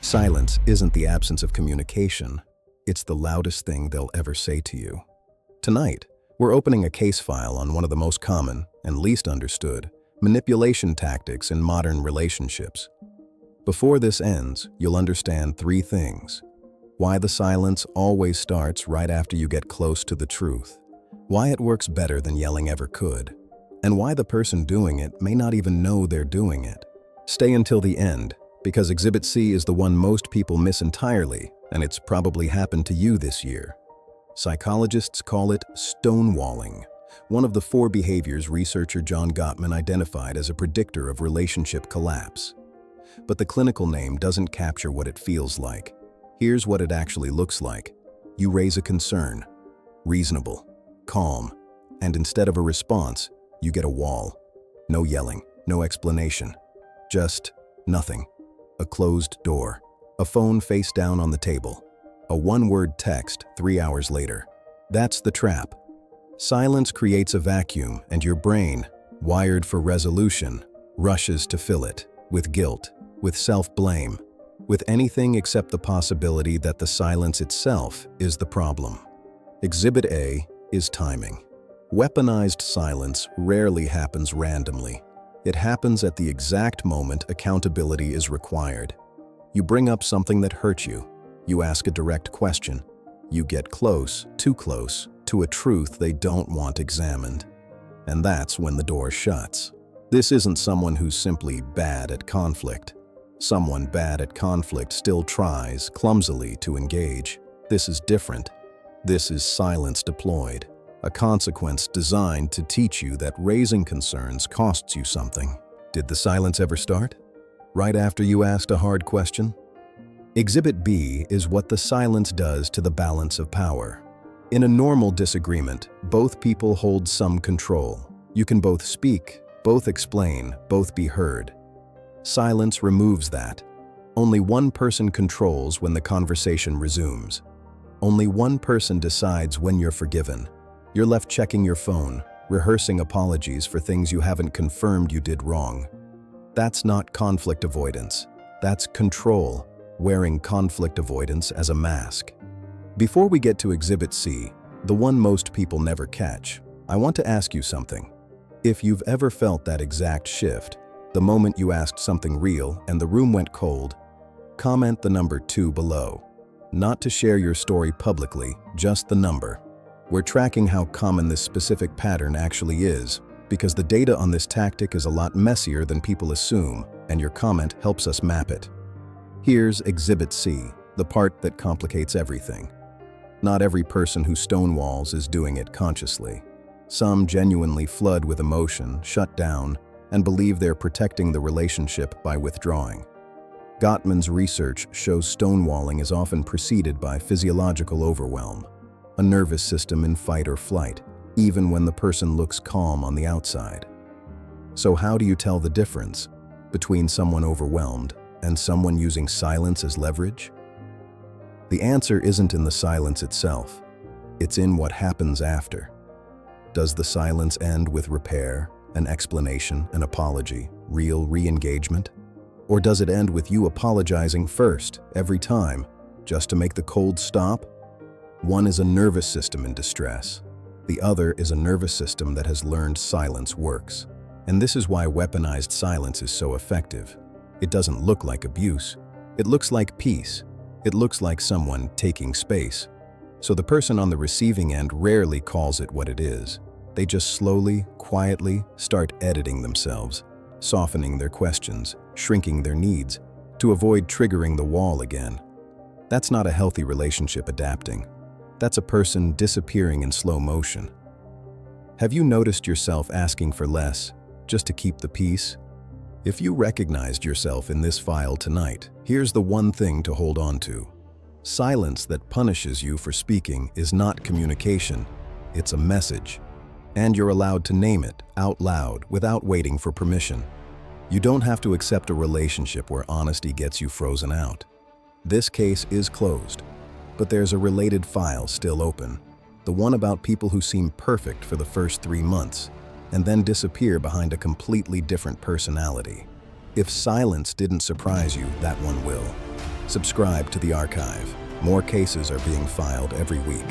Silence isn't the absence of communication. It's the loudest thing they'll ever say to you. Tonight, we're opening a case file on one of the most common and least understood manipulation tactics in modern relationships. Before this ends, you'll understand three things: why the silence always starts right after you get close to the truth, why it works better than yelling ever could, and why the person doing it may not even know they're doing it. Stay until the end, because Exhibit C is the one most people miss entirely, and it's probably happened to you this year. Psychologists call it stonewalling, one of the 4 behaviors researcher John Gottman identified as a predictor of relationship collapse. But the clinical name doesn't capture what it feels like. Here's what it actually looks like. You raise a concern, reasonable, calm, and instead of a response, you get a wall. No yelling, no explanation, just nothing. A closed door, a phone face down on the table, a one-word text 3 hours later. That's the trap. Silence creates a vacuum, and your brain, wired for resolution, rushes to fill it with guilt, with self-blame, with anything except the possibility that the silence itself is the problem. Exhibit A is timing. Weaponized silence rarely happens randomly. It happens at the exact moment accountability is required. You bring up something that hurt you. You ask a direct question. You get close, too close, to a truth they don't want examined. And that's when the door shuts. This isn't someone who's simply bad at conflict. Someone bad at conflict still tries, clumsily, to engage. This is different. This is silence deployed. A consequence designed to teach you that raising concerns costs you something. Did the silence ever start? Right after you asked a hard question? Exhibit B is what the silence does to the balance of power. In a normal disagreement, both people hold some control. You can both speak, both explain, both be heard. Silence removes that. Only one person controls when the conversation resumes. Only one person decides when you're forgiven. You're left checking your phone, rehearsing apologies for things you haven't confirmed you did wrong. That's not conflict avoidance. That's control, wearing conflict avoidance as a mask. Before we get to Exhibit C, the one most people never catch, I want to ask you something. If you've ever felt that exact shift, the moment you asked something real and the room went cold, comment the number 2 below. Not to share your story publicly, just the number. We're tracking how common this specific pattern actually is, because the data on this tactic is a lot messier than people assume, and your comment helps us map it. Here's Exhibit C, the part that complicates everything. Not every person who stonewalls is doing it consciously. Some genuinely flood with emotion, shut down, and believe they're protecting the relationship by withdrawing. Gottman's research shows stonewalling is often preceded by physiological overwhelm, a nervous system in fight or flight, even when the person looks calm on the outside. So how do you tell the difference between someone overwhelmed and someone using silence as leverage? The answer isn't in the silence itself. It's in what happens after. Does the silence end with repair, an explanation, an apology, real re-engagement? Or does it end with you apologizing first, every time, just to make the cold stop? One is a nervous system in distress. The other is a nervous system that has learned silence works. And this is why weaponized silence is so effective. It doesn't look like abuse. It looks like peace. It looks like someone taking space. So the person on the receiving end rarely calls it what it is. They just slowly, quietly start editing themselves, softening their questions, shrinking their needs, to avoid triggering the wall again. That's not a healthy relationship adapting. That's a person disappearing in slow motion. Have you noticed yourself asking for less, just to keep the peace? If you recognized yourself in this file tonight, here's the one thing to hold on to. Silence that punishes you for speaking is not communication, it's a message. And you're allowed to name it out loud without waiting for permission. You don't have to accept a relationship where honesty gets you frozen out. This case is closed, but there's a related file still open, the one about people who seem perfect for the first 3 months and then disappear behind a completely different personality. If silence didn't surprise you, that one will. Subscribe to the archive. More cases are being filed every week.